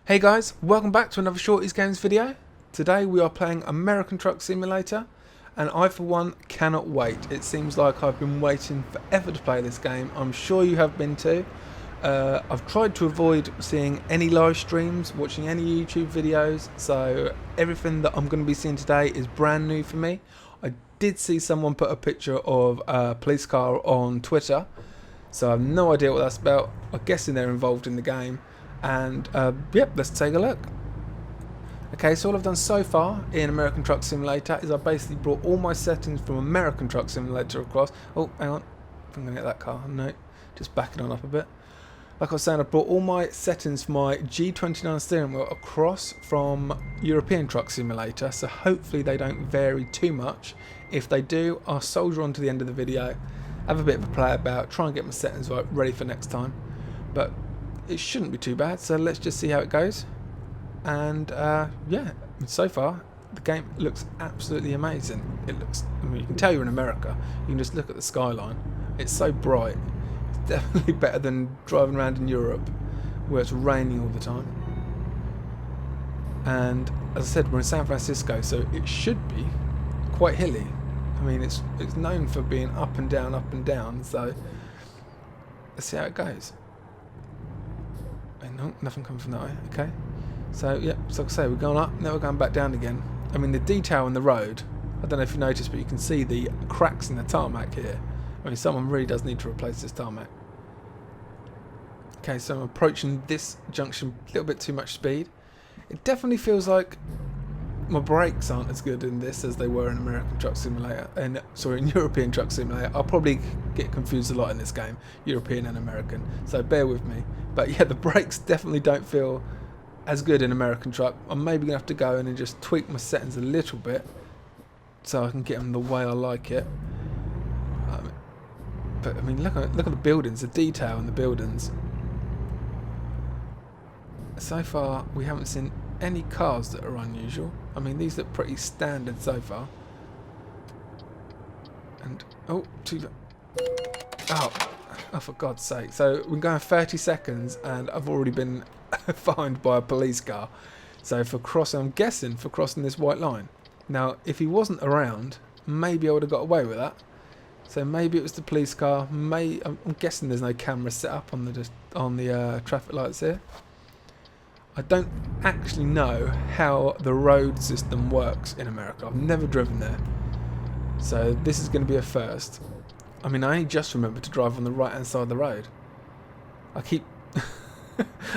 Hey guys, welcome back to another Shorties Games video. Today we are playing American Truck Simulator, and I for one cannot wait. It seems like I've been waiting forever to play this game. I'm sure you have been too. I've tried to avoid seeing any live streams, watching any YouTube videos, so everything that I'm going to be seeing today is brand new for me. I did see someone put a picture of a police car on Twitter, so I have no idea what that's about. I'm guessing they're involved in the game. And yep, let's take a look. Okay, so all I've done so far in American Truck Simulator is I basically brought all my settings from American Truck Simulator across. Oh, hang on, if I'm going to get that car. No, just backing on up a bit. Like I was saying, I brought all my settings for my G29 steering wheel across from European Truck Simulator, so hopefully they don't vary too much. If they do, I'll soldier on to the end of the video, have a bit of a play about, try and get my settings right, ready for next time. But it shouldn't be too bad, so let's just see how it goes. And yeah, so far the game looks absolutely amazing. It looks, I mean, you can tell you're in America. You can just look at the skyline. It's so bright. It's definitely better than driving around in Europe where it's raining all the time. And as I said, we're in San Francisco, so it should be quite hilly. I mean, it's known for being up and down, so let's see how it goes. No, nothing coming from that way. Okay, so yeah, so like I say, we're going up, now we're going back down again. I mean, the detail on the road, I don't know if you noticed, but you can see the cracks in the tarmac here. I mean, someone really does need to replace this tarmac. Okay, so I'm approaching this junction a little bit too much speed. It definitely feels like my brakes aren't as good in this as they were in American Truck Simulator, and sorry, in European Truck Simulator. I'll probably get confused a lot in this game, European and American, so bear with me. But yeah, the brakes definitely don't feel as good in American Truck. I'm maybe going to have to go in and just tweak my settings a little bit so I can get them the way I like it. But I mean, look at the buildings, the detail in the buildings. So far, we haven't seen any cars that are unusual. I mean, these look pretty standard so far. And oh, for God's sake! So we're going 30 seconds, and I've already been fined by a police car. So for crossing, I'm guessing for crossing this white line. Now, if he wasn't around, maybe I would have got away with that. So maybe it was the police car. I'm guessing there's no camera set up on the traffic lights here. I don't actually know how the road system works in America. I've never driven there, so this is going to be a first. I mean, I only just remember to drive on the right hand side of the road. I keep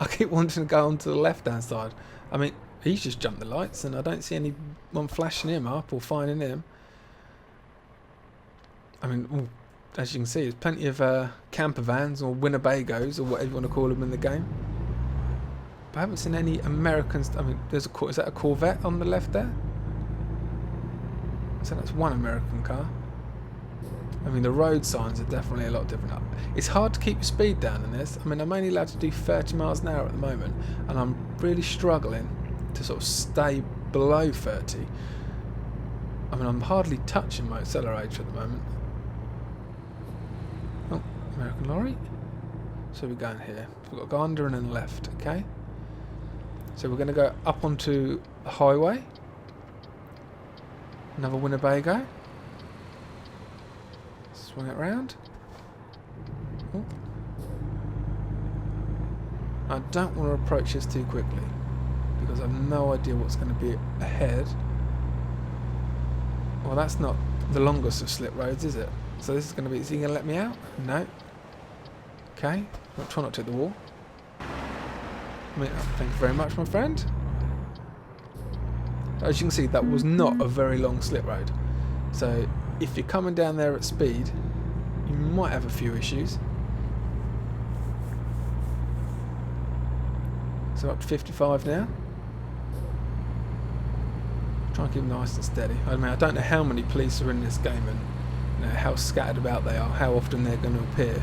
I keep wanting to go onto the left hand side. I mean, he's just jumped the lights and I don't see anyone flashing him up or finding him. I mean, as you can see, there's plenty of camper vans or Winnebagos or whatever you want to call them in the game. But I haven't seen any Americans. I mean, is that a Corvette on the left there? So that's one American car. I mean, the road signs are definitely a lot different. It's hard to keep your speed down in this. I mean, I'm only allowed to do 30 miles an hour at the moment, and I'm really struggling to sort of stay below 30. I mean, I'm hardly touching my accelerator at the moment. Oh, American lorry. So we're going here. We've got to go under and then left, okay? So we're going to go up onto the highway. Another Winnebago. Swing it round. Oh. I don't want to approach this too quickly because I have no idea what's going to be ahead. Well, that's not the longest of slip roads, is it? So this is going to be... Is he going to let me out? No. Okay. I'll try not to hit the wall. Thank you very much, my friend. As you can see, that was not a very long slip road. So if you're coming down there at speed, you might have a few issues. So up to 55 now. Try and keep nice and steady. I mean, I don't know how many police are in this game and you know, how scattered about they are, how often they're going to appear.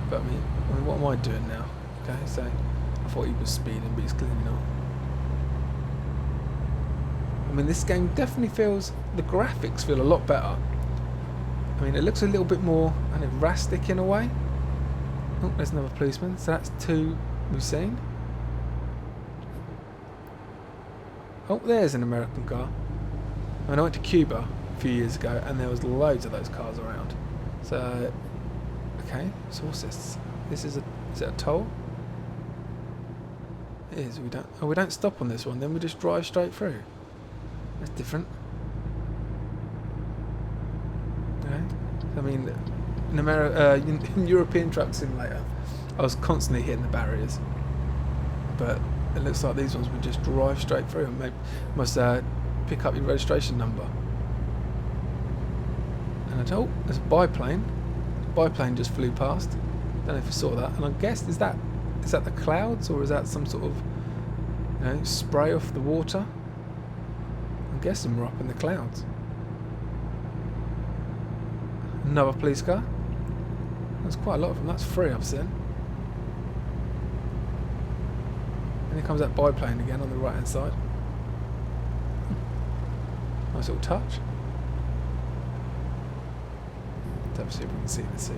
But I mean, what am I doing now? Okay, so I thought he was speeding, but he's clearly not. I mean, this game definitely feels... The graphics feel a lot better. I mean, it looks a little bit more kind of rustic in a way. Oh, there's another policeman. So that's two we've seen. Oh, there's an American car. I went to Cuba a few years ago, and there was loads of those cars around. So, okay, so what's this? This is is it a toll? It is. We don't stop on this one. Then we just drive straight through. That's different. Okay. I mean, in European Truck Simulator, I was constantly hitting the barriers, but it looks like these ones would just drive straight through and must pick up your registration number. And there's a biplane. The biplane just flew past. Don't know if you saw that. And I guess is that the clouds, or is that some sort of spray off the water? I'm guessing we're up in the clouds. Another police car. There's quite a lot of them. That's 3 I've seen. And here comes that biplane again on the right hand side. Nice little touch. Let's see if we can see the sea.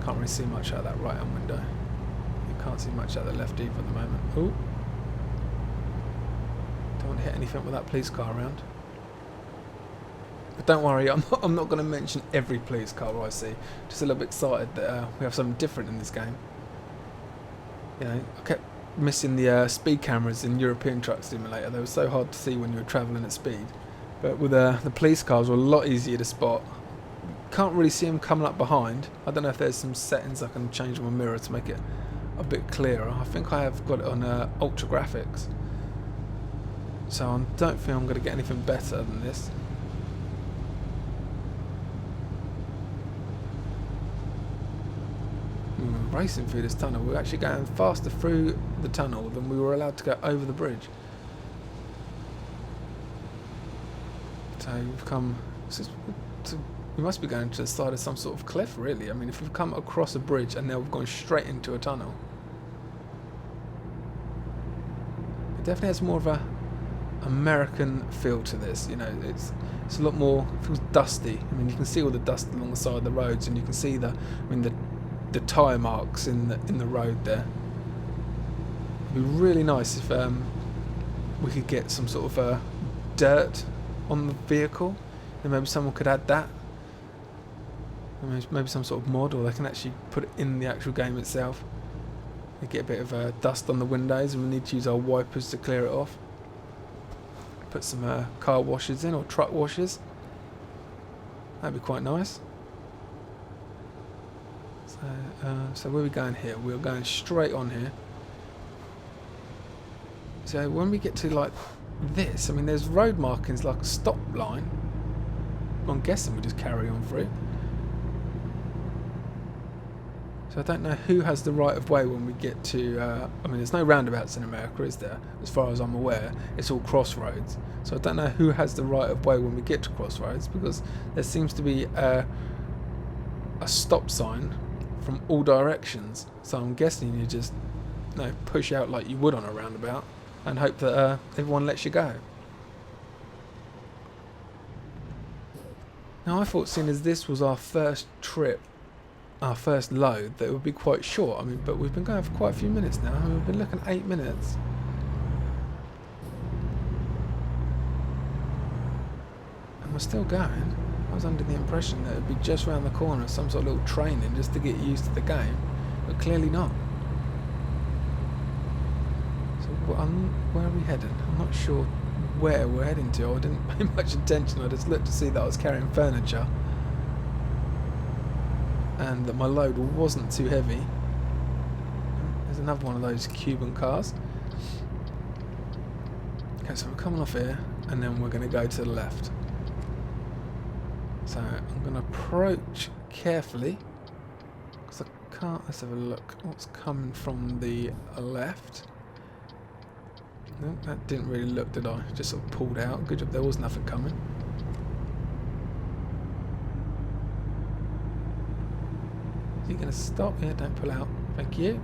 Can't really see much out of that right hand window. You can't see much out of the left either at the moment. Ooh. Don't want to hit anything with that police car around. But don't worry, I'm not going to mention every police car I see. Just a little bit excited that we have something different in this game. I kept missing the speed cameras in European Truck Simulator. They were so hard to see when you were travelling at speed. But with the police cars were a lot easier to spot. Can't really see them coming up behind. I don't know if there's some settings I can change on my mirror to make it a bit clearer. I think I have got it on ultra graphics. So I don't think I'm going to get anything better than this. Racing through this tunnel. We're actually going faster through the tunnel than we were allowed to go over the bridge. So we've come. We must be going to the side of some sort of cliff, really. I mean, if we've come across a bridge and now we've gone straight into a tunnel, it definitely has more of a American feel to this. It's a lot more. It feels dusty. I mean, you can see all the dust along the side of the roads, and you can see the tyre marks in the road there. It'd be really nice if we could get some sort of dirt on the vehicle, and maybe someone could add that. Maybe some sort of mod, or they can actually put it in the actual game itself. We get a bit of dust on the windows, and we need to use our wipers to clear it off. Put some car washers in, or truck washers. That'd be quite nice. So where are we going here? We're going straight on here. So when we get to like this, I mean, there's road markings like a stop line. I'm guessing we just carry on through. So I don't know who has the right of way when we get to. I mean, there's no roundabouts in America, is there? As far as I'm aware, it's all crossroads. So I don't know who has the right of way when we get to crossroads, because there seems to be a stop sign from all directions. So I'm guessing you just push out like you would on a roundabout and hope that everyone lets you go. Now I thought, seeing as this was our first trip, our first load, that it would be quite short. I mean, but we've been going for quite a few minutes now. I mean, we've been looking at 8 minutes. And we're still going. I was under the impression that it would be just around the corner, some sort of little training just to get used to the game, but clearly not. So where are we heading? I'm not sure where we're heading to. I didn't pay much attention. I just looked to see that I was carrying furniture and that my load wasn't too heavy. There's another one of those Cuban cars. Okay, so we're coming off here, and then we're going to go to the left. So I'm going to approach carefully, because I can't. Let's have a look. What's coming from the left? No, that didn't really look, did I? Just sort of pulled out. Good job, there was nothing coming. Is he going to stop? Yeah, don't pull out. Thank you.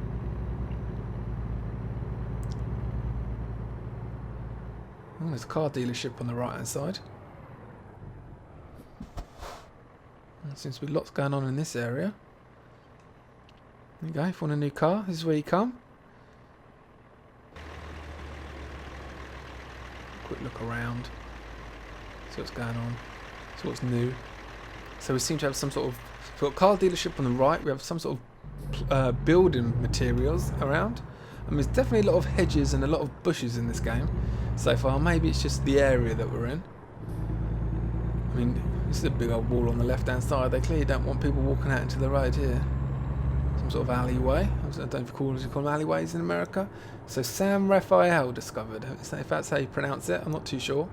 Oh, there's a car dealership on the right hand side. There seems to be lots going on in this area. There you go, if you want a new car, this is where you come. quick look around, see what's going on, see what's new. So we seem to have some sort of, we've got car dealership on the right, we have some sort of building materials around. I mean, there's definitely a lot of hedges and a lot of bushes in this game so far. Maybe it's just the area that we're in. I mean, this is a big old wall on the left hand side. They clearly don't want people walking out into the road here. Some sort of alleyway. I don't know if you call them alleyways in America. So San Rafael discovered. If that's how you pronounce it, I'm not too sure.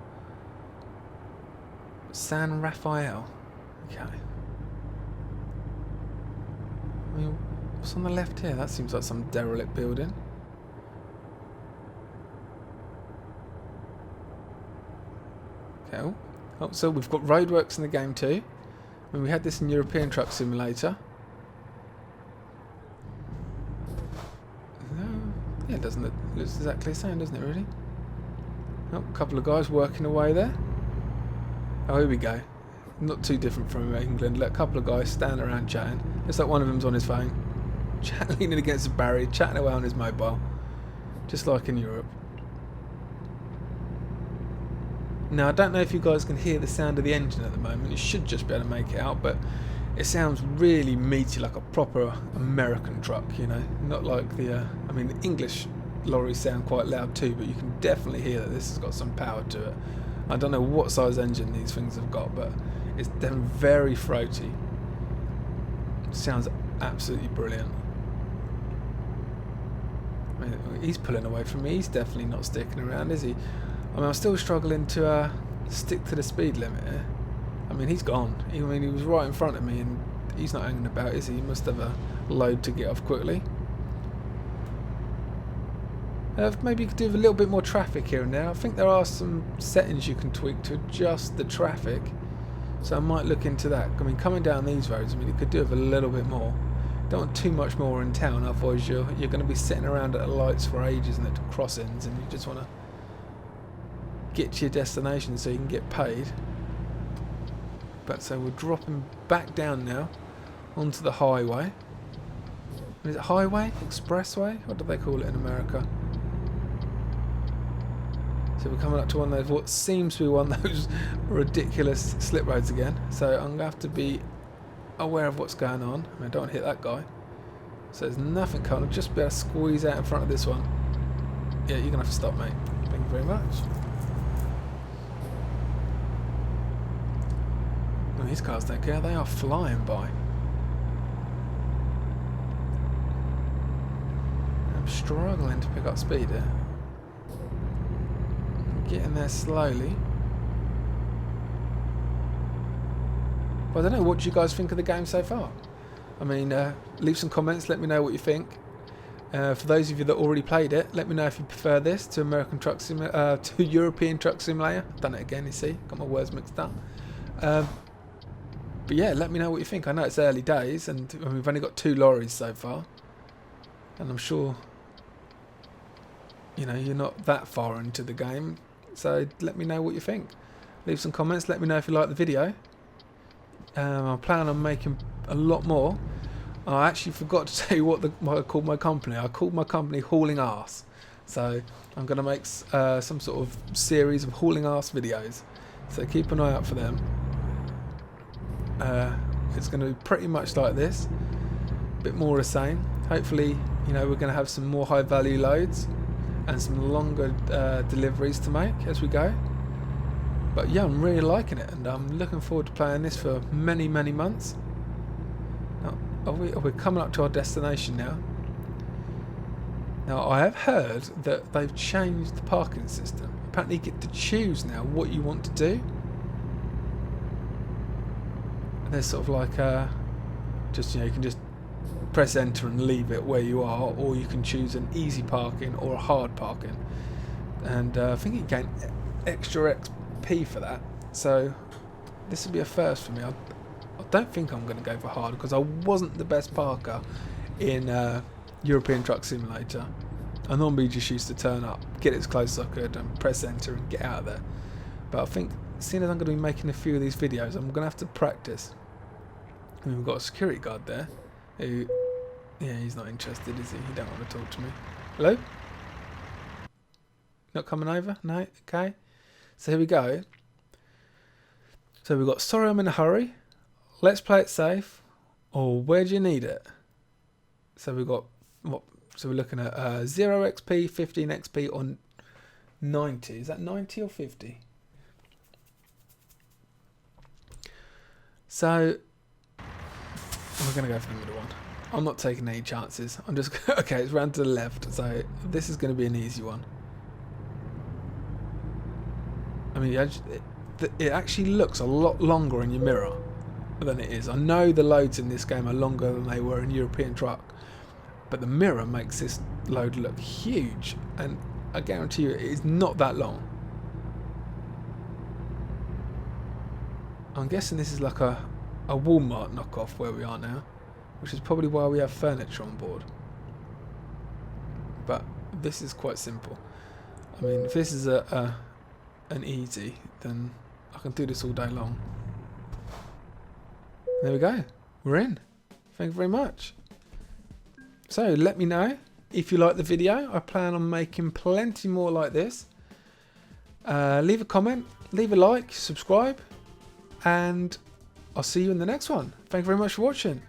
San Rafael. Okay. I mean, what's on the left here? That seems like some derelict building. Okay. Oh, so we've got roadworks in the game too. I mean, we had this in European Truck Simulator. Yeah, doesn't it? Looks exactly the same, doesn't it, really? Oh, a couple of guys working away there. Oh, here we go. Not too different from England. Look, a couple of guys standing around chatting. Looks like one of them's on his phone, leaning against a barrier, chatting away on his mobile. Just like in Europe. Now, I don't know if you guys can hear the sound of the engine at the moment. You should just be able to make it out, but it sounds really meaty, like a proper American truck, you know. Not like the, I mean, the English lorries sound quite loud too, but you can definitely hear that this has got some power to it. I don't know what size engine these things have got, but it's definitely very throaty. Sounds absolutely brilliant. I mean, he's pulling away from me. He's definitely not sticking around, is he? I mean, I'm still struggling to stick to the speed limit here. I mean, he's gone. I mean, he was right in front of me, and he's not hanging about, is he? He must have a load to get off quickly. Maybe you could do with a little bit more traffic here and there. I think there are some settings you can tweak to adjust the traffic, so I might look into that. I mean, coming down these roads, I mean, you could do with a little bit more. Don't want too much more in town, otherwise you're going to be sitting around at the lights for ages and at crossings, and you just want to get to your destination so you can get paid. But so we're dropping back down now onto the highway. Is it highway? Expressway? What do they call it in America? So we're coming up to one of those, what seems to be one of those ridiculous slip roads again. So I'm going to have to be aware of what's going on. I mean, I don't want to hit that guy. So there's nothing coming. I'll just be able to squeeze out in front of this one. Yeah, you're going to have to stop, mate. Thank you very much. Well, these cars don't care. They are flying by. I'm struggling to pick up speed here. Getting there slowly. But I don't know, what do you guys think of the game so far? I mean, leave some comments, let me know what you think. For those of you that already played it, let me know if you prefer this to to European Truck Simulator. Done it again, you see, got my words mixed up. But yeah, let me know what you think. I know it's early days, and we've only got 2 lorries so far, and I'm sure, you know, you're not that far into the game. So let me know what you think. Leave some comments. Let me know if you like the video. I plan on making a lot more. I actually forgot to tell you what I called my company. I called my company Hauling Arse. So I'm going to make some sort of series of Hauling Arse videos. So keep an eye out for them. It's going to be pretty much like this. A bit more the same. Hopefully, you know, we're going to have some more high value loads and some longer deliveries to make as we go. But yeah, I'm really liking it, and I'm looking forward to playing this for many, many months. Now, we're coming up to our destination now. Now, I have heard that they've changed the parking system. Apparently you get to choose now what you want to do. And there's sort of like just, you know, you can just press enter and leave it where you are, or you can choose an easy parking or a hard parking. And I think you gain extra XP for that. So this will be a first for me. I don't think I'm going to go for hard, because I wasn't the best parker in European Truck Simulator. I normally just used to turn up, get as close as I could, and press enter and get out of there. But I think, seeing as I'm going to be making a few of these videos, I'm going to have to practice. I mean, we've got a security guard there who, yeah, he's not interested, is he? He don't want to talk to me. Hello? Not coming over? No? Okay. So here we go. So we've got Sorry I'm in a Hurry, Let's Play It Safe, or Where Do You Need It? So we've got what? So we're looking at 0 XP, 15 XP, or 90. Is that 90 or 50? So we're going to go for the middle one. I'm not taking any chances. I'm just okay. It's round to the left, so this is going to be an easy one. I mean, it actually looks a lot longer in your mirror than it is. I know the loads in this game are longer than they were in European Truck, but the mirror makes this load look huge, and I guarantee you it is not that long. I'm guessing this is like a Walmart knockoff where we are now, which is probably why we have furniture on board. But this is quite simple. I mean, if this is an easy, then I can do this all day long. There we go. We're in. Thank you very much. So let me know if you like the video. I plan on making plenty more like this. Leave a comment, leave a like, subscribe, and I'll see you in the next one. Thank you very much for watching.